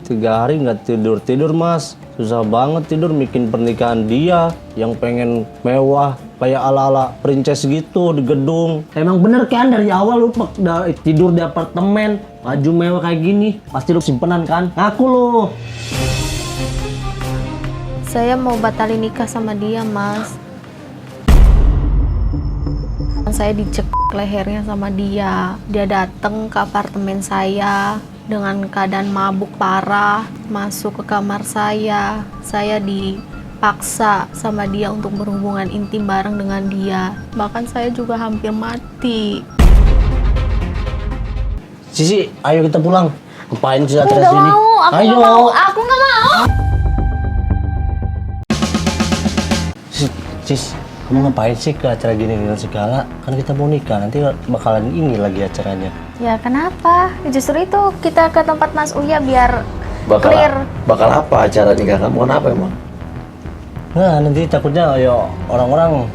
3 hari nggak tidur mas. Susah banget tidur bikin pernikahan dia yang pengen mewah kayak ala-ala princess gitu di gedung. Emang bener kan dari awal lu tidur di apartemen, baju mewah kayak gini, pasti lu simpenan kan? Ngaku lu. Saya mau batalin nikah sama dia, Mas. Saya dicek lehernya sama dia. Dia datang ke apartemen saya dengan keadaan mabuk parah, masuk ke kamar saya. Saya dipaksa sama dia untuk berhubungan intim bareng dengan dia. Bahkan saya juga hampir mati. Sisi, ayo kita pulang. Ngapain sih Aku atas nggak sini? mau, aku Ayo. nggak mau, aku nggak mau. Sis, kamu ngapain sih ke acara gini segala? Kan kita mau nikah, nanti bakalan ini lagi acaranya. Ya kenapa? Justru itu kita ke tempat Mas Uya biar clear. Bakal apa acara nikah kamu? Kenapa emang? Nah, nanti takutnya ya orang-orang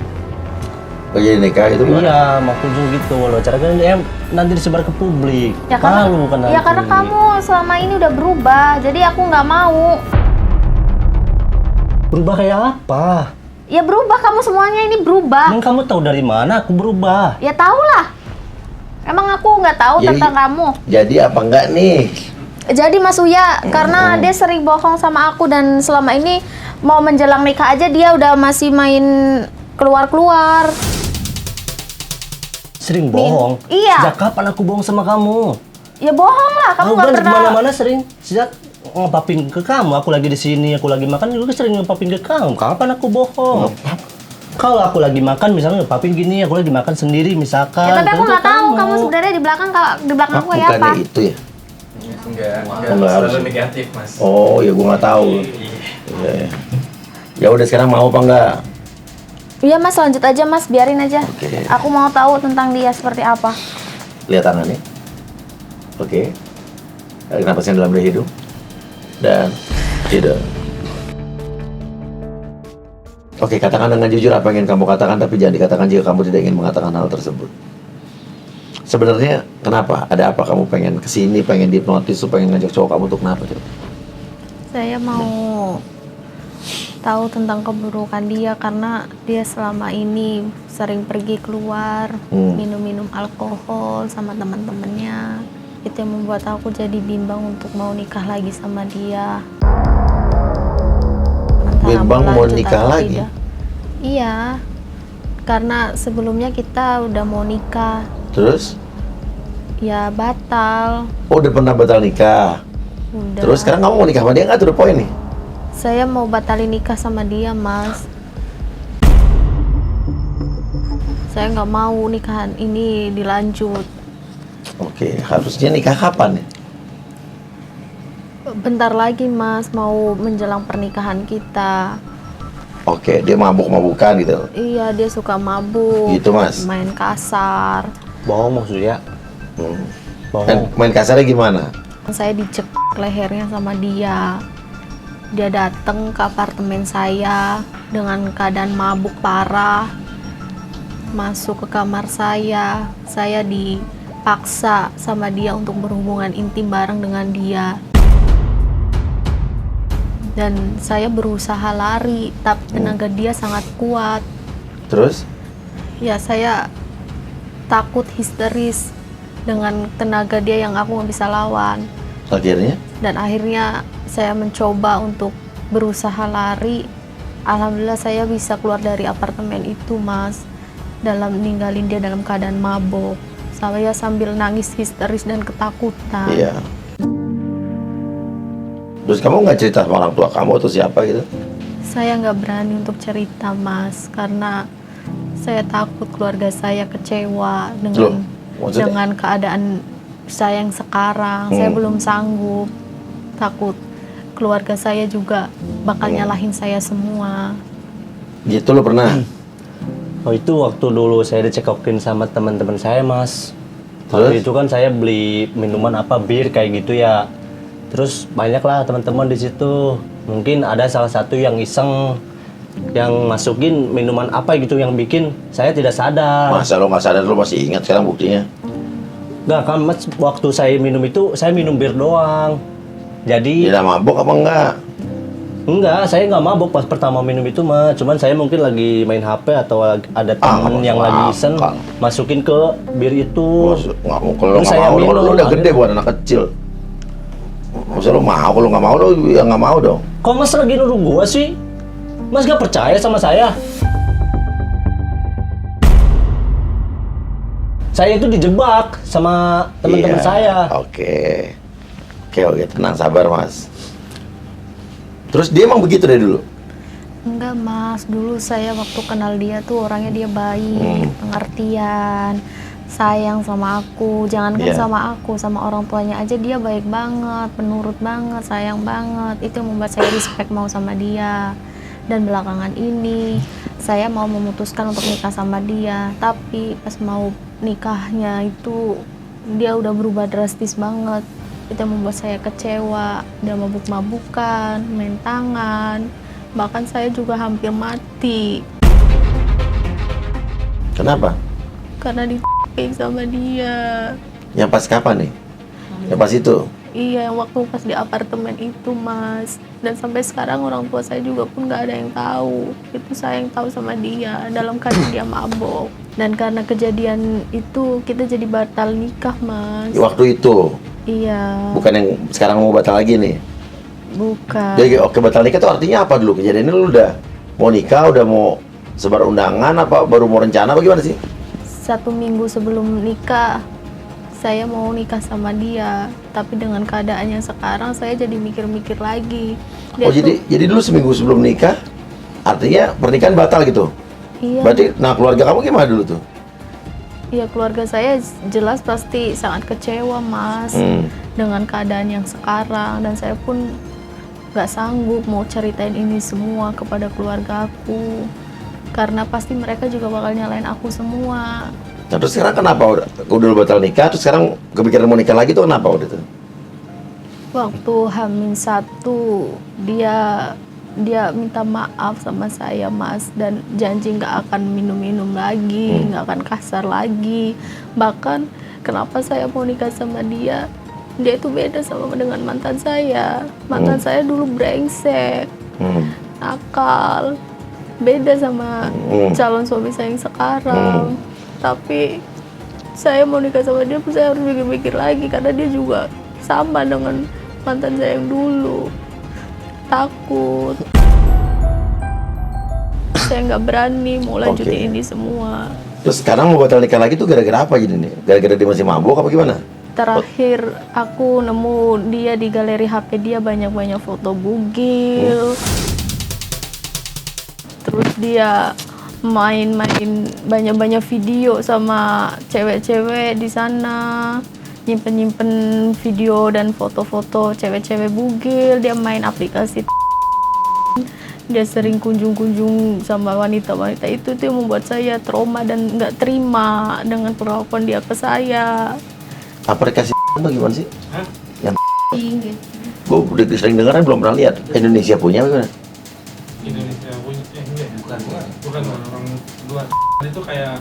Bagi nikah itu gimana? iya mau kunjung gitu. Kalau acara kan nanti disebar ke publik. Ya karena, Malu kan nanti. ya karena kamu selama ini udah berubah, jadi aku nggak mau. Berubah kayak apa? Ya berubah, kamu semuanya ini berubah. Emang kamu tahu dari mana aku berubah? Ya tau lah. Emang aku nggak tahu tentang kamu. Jadi apa enggak nih? Jadi Mas Uya, karena dia sering bohong sama aku dan selama ini mau menjelang nikah aja dia udah masih main keluar-keluar. Sering bohong? Iya. Sejak kapan aku bohong sama kamu? Ya bohong lah, kamu Aku nggak kan pernah. kemana-mana sering. Sejak ngepapin ke kamu, aku lagi di sini, aku lagi makan juga sering ngepapin ke kamu. Kapan aku bohong? Kalau aku lagi makan, misalnya ngepapin gini, aku lagi makan sendiri, misalkan. Ya tapi aku Tentu nggak tahu kamu sebenarnya di belakang aku ya apa? Bukannya itu ya? Enggak Enggak selalu harus. negatif, Mas. Oh, ya gua nggak tahu. Iya, ya. Ya udah sekarang mau apa enggak? Iya Mas, lanjut aja Mas, biarin aja. Oke. Aku mau tahu tentang dia seperti apa. Lihat tangannya. Oke. Tarik napasnya dalam dari hidung. Dan tidak. Oke, katakan dengan jujur apa yang ingin kamu katakan, tapi jangan dikatakan jika kamu tidak ingin mengatakan hal tersebut. Sebenarnya kenapa? Ada apa kamu pengen kesini, pengen dihipnotis, pengen ngajak cowok kamu untuk kenapa? Coba? Saya mau tahu tentang keburukan dia karena dia selama ini sering pergi keluar, minum-minum alkohol sama teman-temannya. Itu yang membuat aku jadi bimbang untuk mau nikah lagi sama dia. Antara Bimbang mau lanjut nikah atau lagi? tidak. Iya, karena sebelumnya kita udah mau nikah, Terus? ya batal. Oh, udah pernah batal nikah. Udah. Terus sekarang kamu mau nikah sama dia nggak? To the point nih. Saya mau batalin nikah sama dia, Mas. Saya nggak mau nikahan ini dilanjut. Oke, harusnya nikah kapan nih? Bentar lagi, Mas, mau menjelang pernikahan kita. Oke, dia mabuk-mabukan gitu. Iya, dia suka mabuk. Gitu, Mas. Main kasar. Bohong maksudnya? Hmm. Bohong. Main kasarnya gimana? Saya dicek lehernya sama dia. Dia datang ke apartemen saya dengan keadaan mabuk parah. Masuk ke kamar saya. Saya dipaksa sama dia untuk berhubungan intim bareng dengan dia. Dan saya berusaha lari, tapi tenaga dia sangat kuat. Terus? Ya, saya takut histeris dengan tenaga dia yang aku nggak bisa lawan. Akhirnya? Dan akhirnya saya mencoba untuk berusaha lari. Alhamdulillah saya bisa keluar dari apartemen itu, Mas. Dalam ninggalin dia dalam keadaan mabuk. Saya sambil nangis histeris dan ketakutan. Iya. Terus kamu nggak cerita sama orang tua kamu atau siapa gitu? Saya nggak berani untuk cerita, Mas, karena saya takut keluarga saya kecewa Loh, maksudnya? dengan keadaan saya yang sekarang. Saya belum sanggup. Takut keluarga saya juga bakal nyalahin saya semua. Gitu lo pernah? Oh itu waktu dulu saya dicekokin sama teman-teman saya, Mas. Terus? Waktu itu kan saya beli minuman apa bir kayak gitu ya. Terus banyak lah teman-teman di situ. Mungkin ada salah satu yang iseng yang masukin minuman apa gitu yang bikin saya tidak sadar. Masa lo nggak sadar, lo masih ingat sekarang buktinya? Nggak kan Mas, waktu saya minum itu saya minum bir doang. Jadi Dia mabok apa enggak? enggak, saya nggak mabuk pas pertama minum itu mah. Cuman saya mungkin lagi main HP atau ada temen yang lagi iseng akal. masukin ke bir itu. Nggak mau, kalau Terus nggak saya mau, kalau minum, lu udah akhirnya- gede bukan anak kecil. Masa lu mau, kalau nggak mau lu ya nggak mau dong. Kok Mas lagi nuduh gua sih? Mas gak percaya sama saya? Saya itu dijebak sama teman-teman Iya, saya. Oke, tenang, sabar Mas. Terus dia emang begitu dari dulu? Enggak mas, dulu saya waktu kenal dia tuh orangnya dia baik, pengertian, sayang sama aku. Jangankan Iya. sama aku, sama orang tuanya aja dia baik banget, penurut banget, sayang banget. Itu yang membuat saya respect mau sama dia. Dan belakangan ini saya mau memutuskan untuk nikah sama dia, tapi pas mau nikahnya itu dia udah berubah drastis banget. Itu yang membuat saya kecewa. Dia mabuk-mabukan, main tangan, bahkan saya juga hampir mati Kenapa? karena di sama dia. Yang pas kapan nih? Yang pas itu? Iya, yang waktu pas di apartemen itu mas. Dan sampai sekarang orang tua saya juga pun nggak ada yang tahu. Itu saya yang tahu sama dia dalam keadaan dia mabok. Dan karena kejadian itu kita jadi batal nikah mas. Waktu itu? Iya. Bukan yang sekarang mau batal lagi nih? Bukan. Jadi oke, batal nikah itu artinya apa dulu? Kejadian ini lu udah mau nikah, udah mau sebar undangan, apa baru mau rencana, apa gimana sih? 1 minggu sebelum nikah saya mau nikah sama dia, tapi dengan keadaan yang sekarang saya jadi mikir-mikir lagi. Dia Oh jadi dulu seminggu sebelum nikah, artinya pernikahan batal gitu? iya, Berarti, nah keluarga kamu gimana dulu tuh? iya keluarga saya jelas pasti sangat kecewa mas dengan keadaan yang sekarang, dan saya pun nggak sanggup mau ceritain ini semua kepada keluarga aku karena pasti mereka juga bakal nyalain aku semua. Nah, terus sekarang kenapa udah lu batal nikah, terus sekarang kepikiran mau nikah lagi tuh kenapa udah tuh? Waktu H-1 dia minta maaf sama saya mas, dan janji nggak akan minum-minum lagi, nggak akan kasar lagi. Bahkan kenapa saya mau nikah sama dia itu beda sama dengan mantan saya. Mantan saya dulu brengsek, nakal, beda sama calon suami saya yang sekarang. Tapi saya mau nikah sama dia, saya harus mikir-mikir lagi karena dia juga sama dengan mantan saya yang dulu. Takut. Saya nggak berani mau lanjutin Oke. ini semua. Terus sekarang mau batal nikah lagi tuh gara-gara apa jadi nih? Gara-gara dia masih mabuk apa gimana? Terakhir aku nemu dia di galeri HP dia banyak-banyak foto bugil. Terus dia main-main banyak-banyak video sama cewek-cewek di sana. Nyimpen-nyimpen video dan foto-foto cewek-cewek bugil. Dia main aplikasi. Dia sering kunjung-kunjung sama wanita-wanita itu tuh yang membuat saya trauma dan nggak terima dengan perlakuan dia ke saya. Aplikasi apa gimana sih? Yang Iya. gue udah sering dengar belum pernah lihat. Indonesia punya apa gimana? Indonesia punya enggak bukan orang luar itu kayak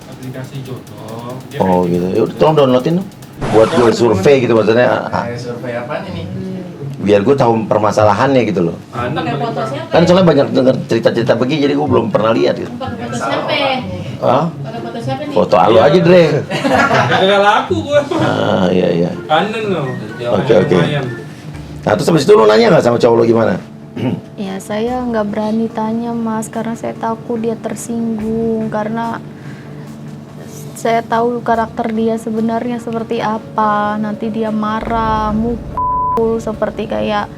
aplikasi jodoh dia Oh kayak gitu. Ya udah tolong downloadin dong. Buat gue survei gitu maksudnya. Survei apaan ini? Biar gue tahu permasalahannya gitu loh. pakai foto Kan soalnya banyak dengar cerita-cerita begini jadi gue belum pernah lihat gitu. Pakai foto siapa? Hah? Pakai foto siapa nih? Foto alu aja Dre. gak laku gua Ah iya. kanen loh Oke. lumayan. Nah terus habis itu lu nanya nggak sama cowok lu gimana? Ya saya nggak berani tanya mas karena saya takut dia tersinggung, karena saya tahu karakter dia sebenarnya seperti apa. Nanti dia marah, mukul seperti kayak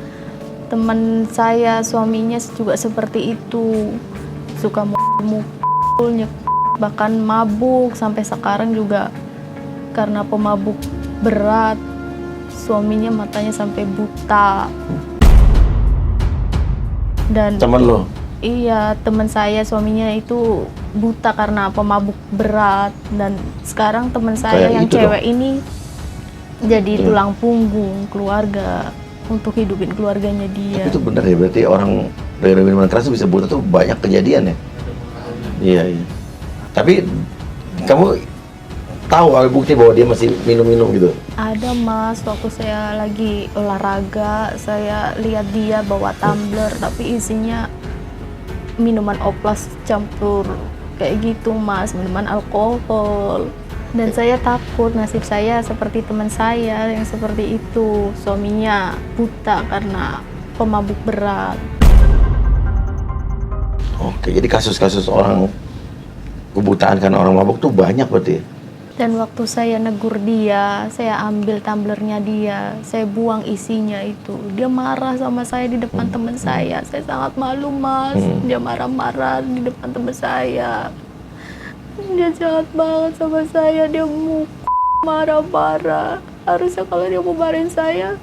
teman saya, suaminya juga seperti itu, suka mukul, bahkan mabuk sampai sekarang juga karena pemabuk berat. Suaminya matanya sampai buta. Dan Temen lu? iya, teman saya suaminya itu buta karena pemabuk berat, dan sekarang teman saya Kayak yang itu cewek ini jadi Iya. tulang punggung keluarga untuk hidupin keluarganya dia. Tapi itu benar ya, berarti orang dari minuman keras tuh bisa buta tuh banyak kejadian ya? Iya. Tapi kamu tahu ada bukti bahwa dia masih minum-minum gitu? Ada mas, waktu saya lagi olahraga, saya lihat dia bawa tumbler tapi isinya minuman oplas campur kayak gitu mas, minuman alkohol. Dan saya takut nasib saya seperti teman saya yang seperti itu, suaminya buta karena pemabuk berat. Oke, jadi kasus-kasus orang kebutaan karena orang mabuk tuh banyak berarti. Dan waktu saya negur dia, saya ambil tumblernya dia, saya buang isinya itu. Dia marah sama saya di depan teman saya sangat malu mas. Dia marah-marah di depan teman saya. Dia jahat banget sama saya, dia marah-marah. Harusnya kalau dia bubarin saya,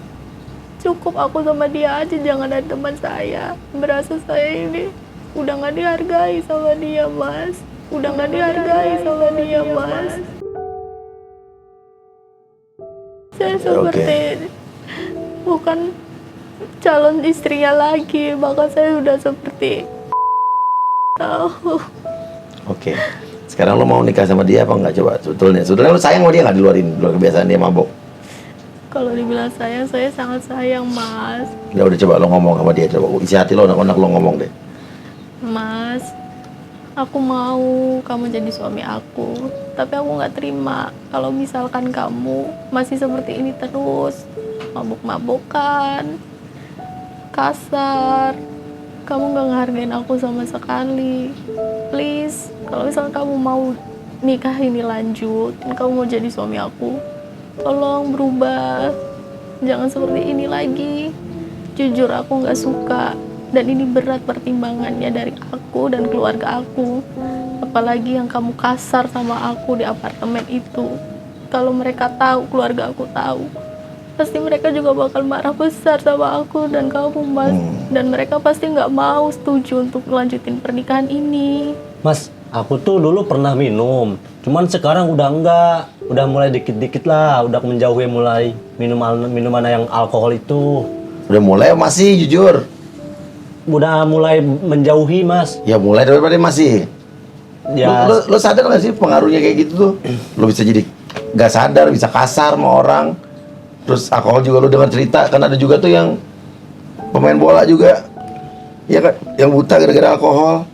cukup aku sama dia aja, jangan ada teman saya. Berasa saya ini udah gak dihargai sama dia mas. Udah gak dihargai sama dia mas. Saya seperti bukan calon istrinya lagi, bahkan saya udah seperti tahu. Oke. Sekarang lo mau nikah sama dia apa enggak coba sebetulnya? Sebetulnya lo sayang sama dia nggak di luar kebiasaan dia mabuk? Kalau dibilang sayang, saya sangat sayang mas. Udah coba lo ngomong sama dia, coba isi hati lo, anak-anak lo ngomong deh. Mas, aku mau kamu jadi suami aku, tapi aku nggak terima kalau misalkan kamu masih seperti ini terus, mabuk-mabukan, kasar, kamu nggak ngehargain aku sama sekali. Please, kalau misalkan kamu mau nikah ini lanjut, kamu mau jadi suami aku, tolong berubah, jangan seperti ini lagi. Jujur aku nggak suka. Dan ini berat pertimbangannya dari aku dan keluarga aku. Apalagi yang kamu kasar sama aku di apartemen itu. Kalau mereka tahu, keluarga aku tahu, pasti mereka juga bakal marah besar sama aku dan kamu mas. Dan mereka pasti nggak mau setuju untuk melanjutin pernikahan ini. Mas, aku tuh dulu pernah minum. Cuman sekarang udah enggak. Udah mulai dikit-dikit lah. Udah menjauhi mulai minuman yang alkohol itu. Udah mulai masih jujur? Udah mulai menjauhi mas. Ya mulai daripada masih. Ya. Lo sadar gak sih pengaruhnya kayak gitu tuh? Lo bisa jadi gak sadar, bisa kasar sama orang. Terus alkohol juga lo dengar cerita, kan ada juga tuh yang pemain bola juga, ya kan, yang buta gara-gara alkohol.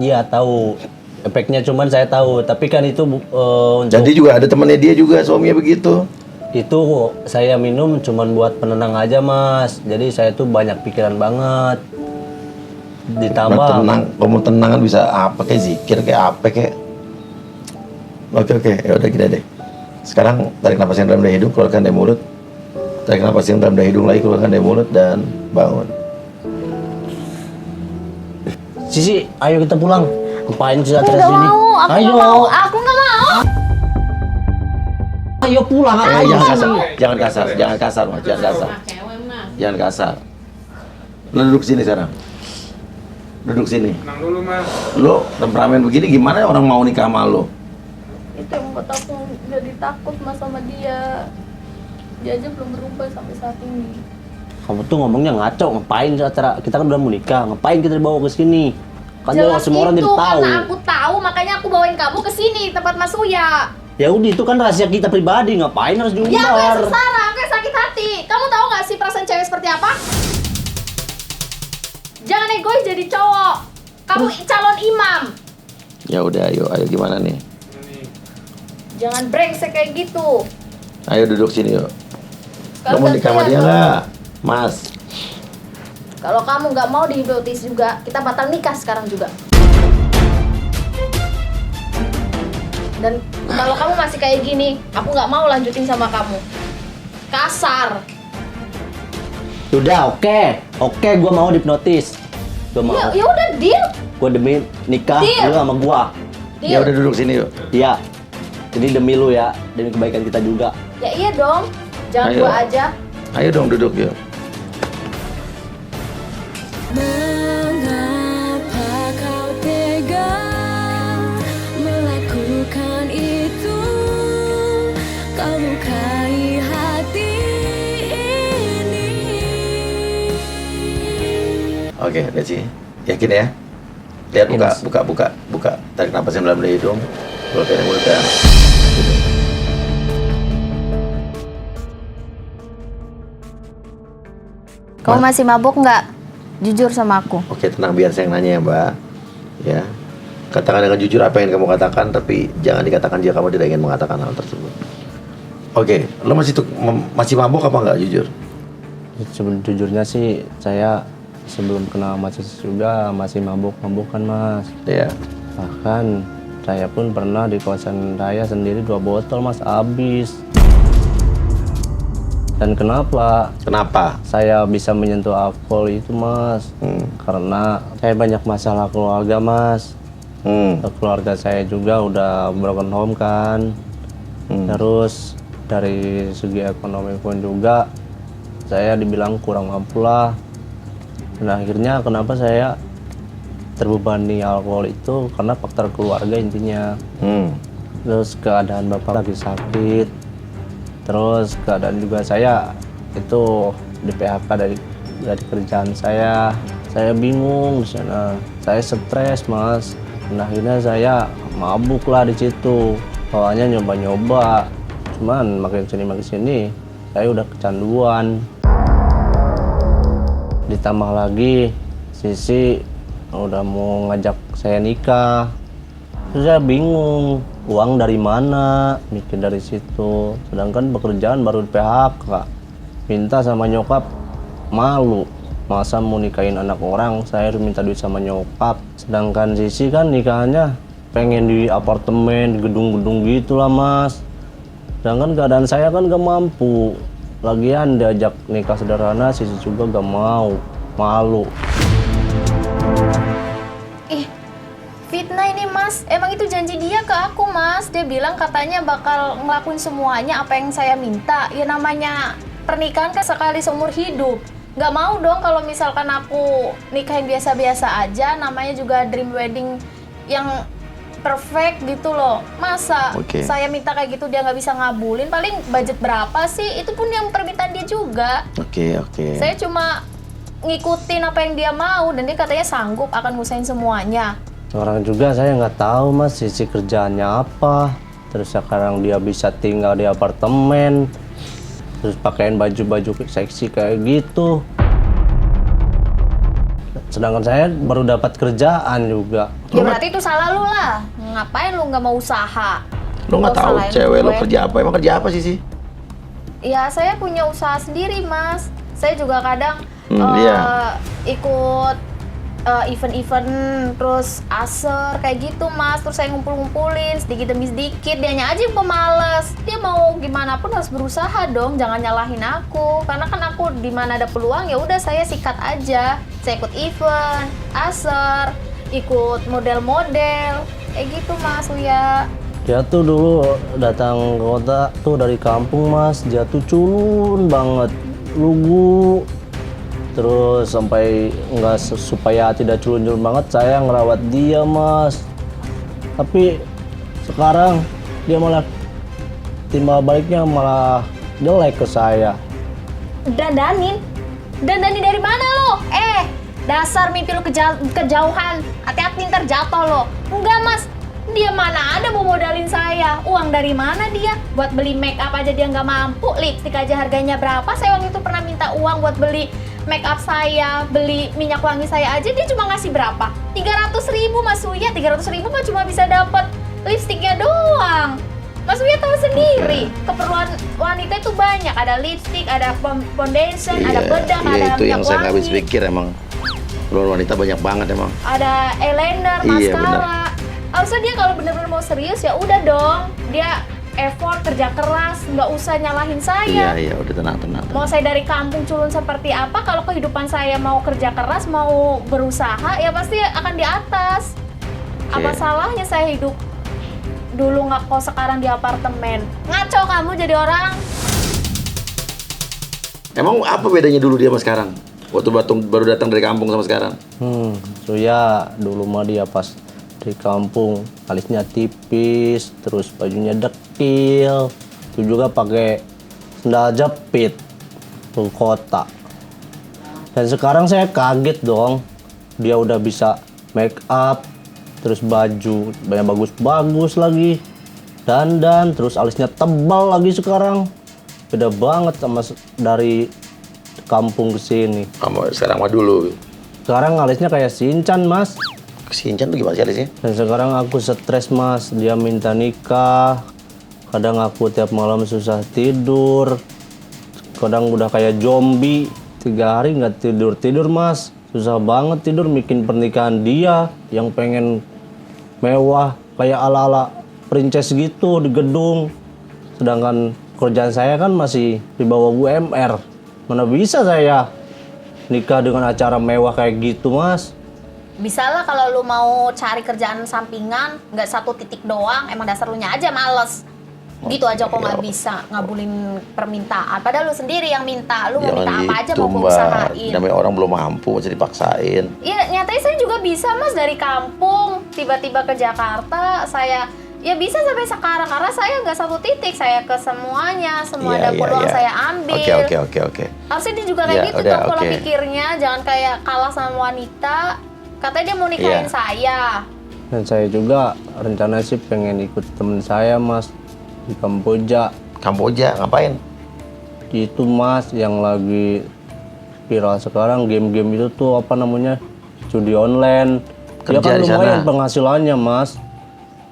Iya tahu. Efeknya cuman saya tahu. Tapi kan itu untuk Jadi juga ada temennya dia juga suaminya begitu. itu saya minum cuman buat penenang aja mas. Jadi saya tuh banyak pikiran banget. Ditambah Kamu tenang kan bisa apa kayak zikir kayak apa kayak. Oke, ya udah gini deh. Sekarang tarik napas yang dalam dari hidung, keluarkan dari mulut. Tarik napas yang dalam dari hidung lagi, keluarkan dari mulut dan bangun. Sisi, ayo kita pulang. Ngapain sih Aku atas nggak sini? mau, aku Ayo. nggak mau, aku nggak mau. Ayo pulang. Jangan kasar, jangan kasar, Mas. Jangan kasar. Jangan kasar. Lo duduk sini sekarang. Duduk sini. Tenang dulu mas. Lo temperamen begini gimana orang mau nikah sama lo? Itu yang membuat aku jadi takut mas sama dia. Dia aja belum berubah sampai saat ini. Kamu tuh ngomongnya ngaco. Ngapain sih acara kita kan udah mau nikah? Ngapain kita dibawa ke sini? Kan Jelas semua orang itu, jadi tahu. karena aku tahu makanya aku bawain kamu ke sini tempat Mas Uya. Ya udah itu kan rahasia kita pribadi. Ngapain harus diumbar? Ya aku sengsara, aku yang sakit hati. Kamu tahu nggak sih perasaan cewek seperti apa? Jangan egois jadi cowok. Kamu calon imam. Ya udah, ayo gimana nih? Jangan brengsek kayak gitu. Ayo duduk sini yuk. Lo Kalau mau nikah sama dia nggak, Mas? Kalau kamu nggak mau dihipnotis juga, kita batal nikah sekarang juga. Dan kalau kamu masih kayak gini, aku nggak mau lanjutin sama kamu. Kasar. Udah oke, gue mau dihipnotis. Gue mau. Ya udah deal. Gue demi nikah Deal. lu sama gue. Ya udah duduk sini yuk. Iya. Ini demi lu ya, demi kebaikan kita juga. Ya iya dong. Jangan Ayo. gua aja. Ayo dong duduk yuk. Mengapa kau tega melakukan itu? Kau lukai hati ini. Oke, Desi. Yakin ya? Lihat Yakin, Mas. buka. Tarik napas yang dalam dari hidung. Keluarkan dari mulut ya. Gitu. Kamu masih mabuk nggak? Jujur sama aku. Oke, tenang, biar saya yang nanya ya, Mbak. Ya. Katakan dengan jujur apa yang kamu katakan, tapi jangan dikatakan jika kamu tidak ingin mengatakan hal tersebut. Oke, lo masih mabuk apa enggak, jujur? Jujurnya sih saya sebelum kenal Mas Isis juga masih mabuk-mabukan Mas. Ya. Bahkan saya pun pernah di kosan saya sendiri 2 botol Mas habis. Dan kenapa saya bisa menyentuh alkohol itu Mas? Karena saya banyak masalah keluarga Mas. Keluarga saya juga udah broken home kan. Terus dari segi ekonomi pun juga saya dibilang kurang mampu lah. Dan akhirnya kenapa saya terbebani alkohol itu karena faktor keluarga intinya. Terus keadaan bapak lagi sakit. Terus keadaan juga saya itu di PHK dari kerjaan saya. Saya bingung di sana. Saya stres Mas. Dan akhirnya saya mabuk lah di situ. Awalnya nyoba-nyoba. Cuman makin sini saya udah kecanduan. Ditambah lagi Sisi udah mau ngajak saya nikah. Terus saya bingung, uang dari mana, mikir dari situ. Sedangkan pekerjaan baru di PHK. Minta sama nyokap, malu. Masa mau nikahin anak orang, saya harus minta duit sama nyokap. Sedangkan Sisi kan nikahnya pengen di apartemen, di gedung-gedung gitu lah Mas. Sedangkan keadaan saya kan gak mampu. Lagian diajak nikah sederhana, Sisi juga gak mau, malu. Fitnah ini Mas, emang itu janji dia ke aku Mas. Dia bilang katanya bakal ngelakuin semuanya apa yang saya minta. Ya namanya pernikahan kan sekali seumur hidup. Gak mau dong kalau misalkan aku nikahin biasa-biasa aja. Namanya juga dream wedding yang perfect gitu loh. Masa saya minta kayak gitu dia nggak bisa ngabulin? Paling budget berapa sih? Itu pun yang permintaan dia juga. Oke. Saya cuma ngikutin apa yang dia mau dan dia katanya sanggup akan ngusahain semuanya. Orang juga saya nggak tahu Mas Sisi kerjaannya apa. Terus sekarang dia bisa tinggal di apartemen. Terus pakaiin baju-baju seksi kayak gitu. Sedangkan saya baru dapat kerjaan juga. Ya berarti itu salah lu lah. Ngapain lu nggak mau usaha? Lo nggak tahu cewek lo kerja apa? Emang kerja apa sih? Ya saya punya usaha sendiri Mas. Saya juga kadang ikut event-event terus aser kayak gitu Mas. Terus saya ngumpul-ngumpulin sedikit demi sedikit. Dianya aja yang pemalas. Dia mau gimana pun harus berusaha dong. Jangan nyalahin aku. Karena kan aku di mana ada peluang ya udah saya sikat aja. Saya ikut event, aser, ikut model-model kayak gitu Mas Uya. Dia tuh dulu datang ke kota tuh dari kampung Mas. Dia tuh culun banget, lugu. Terus sampai nggak supaya tidak culun-culun banget saya ngerawat dia Mas. Tapi sekarang dia malah timbal baliknya malah jelek ke saya. Dandanin dari mana lo? Dasar mimpi lo kejauhan. Hati-hati ntar jatuh lo. Enggak Mas, dia mana ada mau modalin saya. Uang dari mana dia? Buat beli make up aja dia nggak mampu. Lipstick aja harganya berapa? Saya waktu itu pernah minta uang buat beli make up saya, beli minyak wangi saya aja, dia cuma ngasih berapa? 300.000 Mas Uya. 300.000 mah cuma bisa dapat lipstiknya doang. Mas Uya tahu sendiri, keperluan wanita itu banyak. Ada lipstik, ada foundation, ada bedak, ada minyak wangi. Itu yang saya nggak habis pikir emang. Keperluan wanita banyak banget emang. Ada eyeliner, mascara. Harusnya dia kalau benar-benar mau serius ya udah dong. Dia effort, kerja keras, nggak usah nyalahin saya. Iya, udah tenang. Mau saya dari kampung culun seperti apa, kalau kehidupan saya mau kerja keras, mau berusaha, ya pasti akan di atas. Apa salahnya saya hidup dulu nggak kok sekarang di apartemen? Ngaco kamu jadi orang. Emang apa bedanya dulu dia sama sekarang? Waktu baru datang dari kampung sama sekarang? Ya dulu mah dia pas di kampung alisnya tipis, terus bajunya dekil, itu juga pakai sendal jepit ke kota. Dan sekarang saya kaget dong, dia udah bisa make up, terus baju banyak bagus-bagus lagi, dandan, terus alisnya tebal lagi sekarang. Beda banget sama dari kampung ke sini. Kamu sekarang mah dulu. Sekarang alisnya kayak Shinchan, Mas. Sincan tuh gimana sih alisnya? Dan sekarang aku stres, Mas. Dia minta nikah. Kadang aku tiap malam susah tidur. Kadang udah kayak zombie. 3 hari nggak tidur-tidur, Mas. Susah banget tidur bikin pernikahan dia yang pengen mewah kayak ala-ala princess gitu di gedung. Sedangkan kerjaan saya kan masih di bawah UMR. Mana bisa saya nikah dengan acara mewah kayak gitu, Mas? Bisa lah kalau lu mau cari kerjaan sampingan, nggak 1 titik doang, emang dasar lu nya aja males. Gitu aja kok nggak bisa ngabulin permintaan. Padahal lu sendiri yang minta, lu mau minta apa aja mau gua usahain. Namanya orang belum mampu, masih dipaksain. Iya, nyatanya saya juga bisa, Mas, dari kampung tiba-tiba ke Jakarta. Saya ya bisa sampai sekarang karena saya nggak 1 titik, saya ke semuanya, semua ada peluang saya ambil. Oke. Harusnya dia juga kayak gitu dong pola pikirnya, jangan kayak kalah sama wanita. Katanya dia mau nikahin saya. Dan saya juga rencana sih pengen ikut temen saya, Mas, di Kamboja. Kamboja ngapain? Itu, Mas, yang lagi viral sekarang game-game itu tuh apa namanya? Judi online. Ya Kerja kan di lumayan sana. penghasilannya, Mas.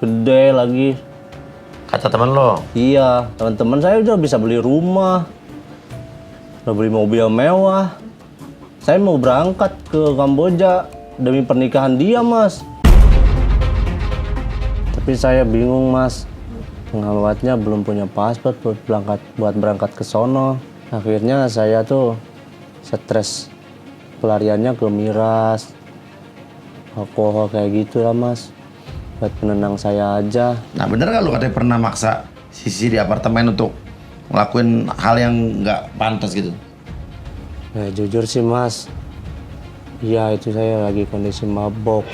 Gede lagi. Kata teman lo. Iya, teman-teman saya udah bisa beli rumah. Udah beli mobil mewah. Saya mau berangkat ke Kamboja demi pernikahan dia, Mas. Tapi saya bingung, Mas. Pengawatnya belum punya paspor buat berangkat ke sono. Akhirnya saya tuh stres. Pelariannya ke miras, alkohol kayak gitu lah, Mas. Buat penenang saya aja. Nah bener gak lu katanya pernah maksa Sisi di apartemen untuk ngelakuin hal yang nggak pantas gitu? Ya jujur sih, Mas. Iya, itu saya lagi kondisi mabok.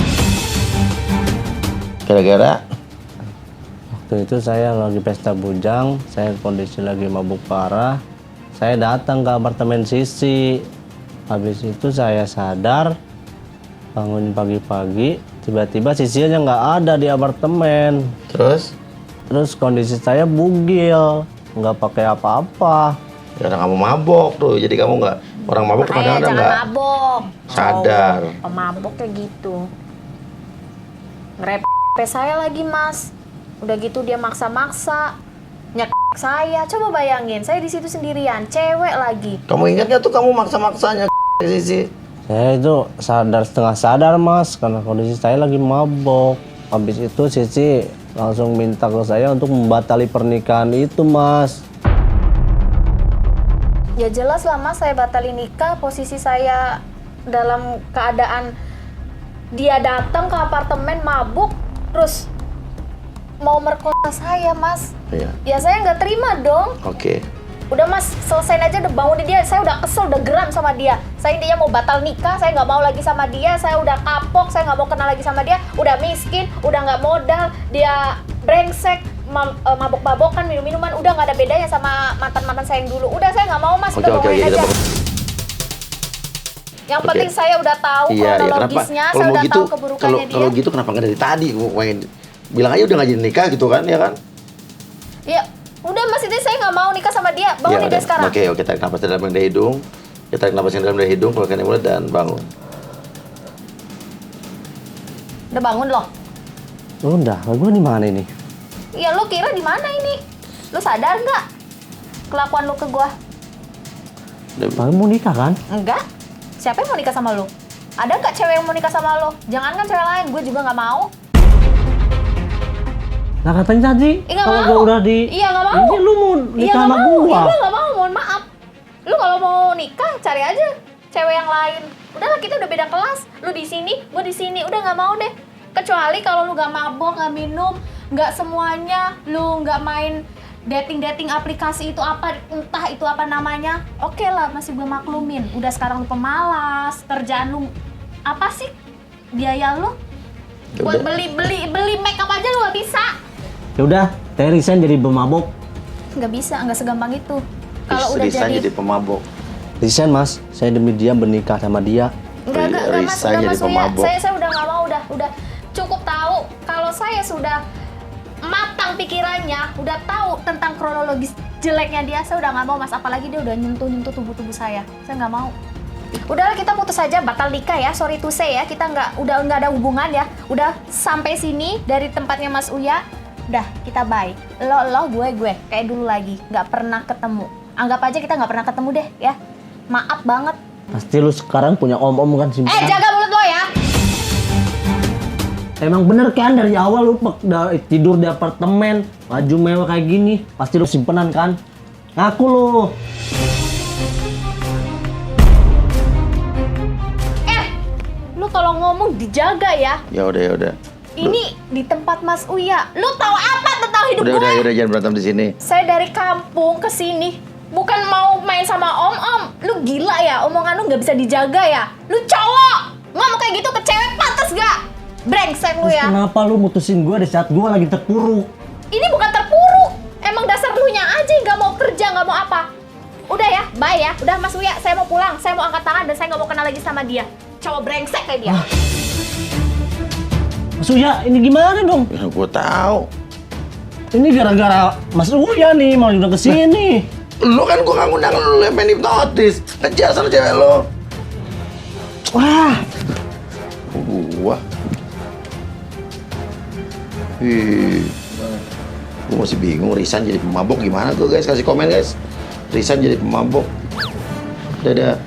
Gara-gara? Waktu itu saya lagi pesta bujang, saya kondisi lagi mabuk parah. Saya datang ke apartemen Sisi. Habis itu saya sadar, bangun pagi-pagi, tiba-tiba Sisinya nggak ada di apartemen. Terus kondisi saya bugil, nggak pakai apa-apa. Karena kamu mabok tuh, jadi kamu nggak, orang mabok tuh kadang-kadang Jangan nggak mabok. sadar. Pemabok kayak gitu. Ngerepe saya lagi, Mas. Udah gitu dia maksa-maksa nyek saya. Coba bayangin, saya di situ sendirian, cewek lagi. Kamu ingat nggak tuh kamu maksa-maksanya Sisi? Saya itu sadar setengah sadar, Mas, karena kondisi saya lagi mabok. Habis itu Sisi langsung minta ke saya untuk membatali pernikahan itu, Mas. Ya jelas lah, Mas, saya batalin nikah. Posisi saya dalam keadaan dia datang ke apartemen mabuk, terus mau merkosa saya, Mas. Iya. Ya saya nggak terima dong. Oke. Udah, Mas, selesain aja, udah bangunin dia. Saya udah kesel, udah geram sama dia. Saya intinya mau batal nikah, saya nggak mau lagi sama dia. Saya udah kapok, saya nggak mau kenal lagi sama dia. Udah miskin, udah nggak modal, dia brengsek, mabok-mabokan, minum-minuman. Udah nggak ada bedanya sama mantan-mantan saya yang dulu. Udah, saya nggak mau, Mas. Udah bangunin aja. Yang penting saya udah tahu kronologisnya, saya udah tahu keburukannya dia. Kalau gitu kenapa nggak dari tadi? Bilang aja udah nggak jadi nikah gitu kan, ya kan? Ya, udah, Mas, itu saya nggak mau nikah sama dia. Bangunin dia sekarang. Oke, tarik napas dalam dari hidung. Kita tarik napas dalam dari hidung, keluarkan dari mulut dan bangun. Udah bangun loh. Udah, gue di mana ini? Iya, lu kira di mana ini? Lu sadar nggak kelakuan lu ke gua? Kamu mau nikah kan? Enggak. Siapa yang mau nikah sama lu? Ada nggak cewek yang mau nikah sama lu? Jangankan cewek lain, gue juga nggak mau. Nah katanya tadi, Nggak kalau mau. gue udah di... Iya, nggak mau. Ini lu mau nikah sama Iya, gua? gue nggak mau, mohon maaf. Lu kalau mau nikah, cari aja cewek yang lain. Udahlah, kita udah beda kelas. Lu di sini, gue di sini. Udah nggak mau deh. Kecuali kalau lu nggak mabok, nggak minum, nggak semuanya, lu nggak main dating aplikasi itu apa, entah itu apa namanya. Oke lah, masih gue maklumin. Udah sekarang lu pemalas, kerjaan lu apa sih? Biaya lu buat beli make up aja lu nggak bisa. Ya udah, Teh resign jadi pemabok. Nggak bisa, nggak segampang itu. Kalau udah Resign jadi pemabok. Resign, Mas. Saya demi dia bernikah sama dia. Enggak, Mas, Resign udah, jadi Mas, pemabok. saya udah nggak mau, udah cukup tahu kalau saya sudah matang pikirannya, udah tahu tentang kronologis sejelek-jeleknya dia, saya udah nggak mau Mas. Apalagi dia udah nyentuh tubuh saya nggak mau. Udahlah, kita putus aja, batal nikah ya. Sorry to say ya, kita udah nggak ada hubungan ya. Udah sampai sini dari tempatnya Mas Uya. Udah, kita bye. Lo, gue kayak dulu lagi, nggak pernah ketemu. Anggap aja kita nggak pernah ketemu deh ya. Maaf banget. Pasti lu sekarang punya om-om kan simpenan. Jaga mulut lo ya. Emang bener kan dari awal lu tidur di apartemen, baju mewah kayak gini, pasti lu simpenan kan? Ngaku lu. Lu tolong ngomong dijaga ya. Ya udah. Ini di tempat Mas Uya. Lu tahu apa tentang hidup gue? Udah, jangan berantem di sini. Saya dari kampung ke sini bukan mau main sama om-om. Lu gila ya, omongan lu nggak bisa dijaga ya. Lu cowok, ngomong kayak gitu ke cewek pantas gak? Brengsek lu Terus ya. kenapa lu mutusin gue di saat gue lagi terpuruk? Ini bukan terpuruk. Emang dasar lu nya aja yang nggak mau kerja, nggak mau apa. Udah ya, bye ya. Udah Mas Uya, saya mau pulang. Saya mau angkat tangan dan saya nggak mau kenal lagi sama dia. Cowok brengsek kayak dia. Mas Uya, ini gimana dong? Ya, gue tahu. Ini gara-gara Mas Uya nih mau udah kesini. Lu kan gue nggak ngundang lu yang main hipnotis. Kejar sama cewek lu. Wah, Gua. Gue masih bingung Risan jadi pemabok gimana tuh guys, kasih komen guys. Risan jadi pemabok. Dadah.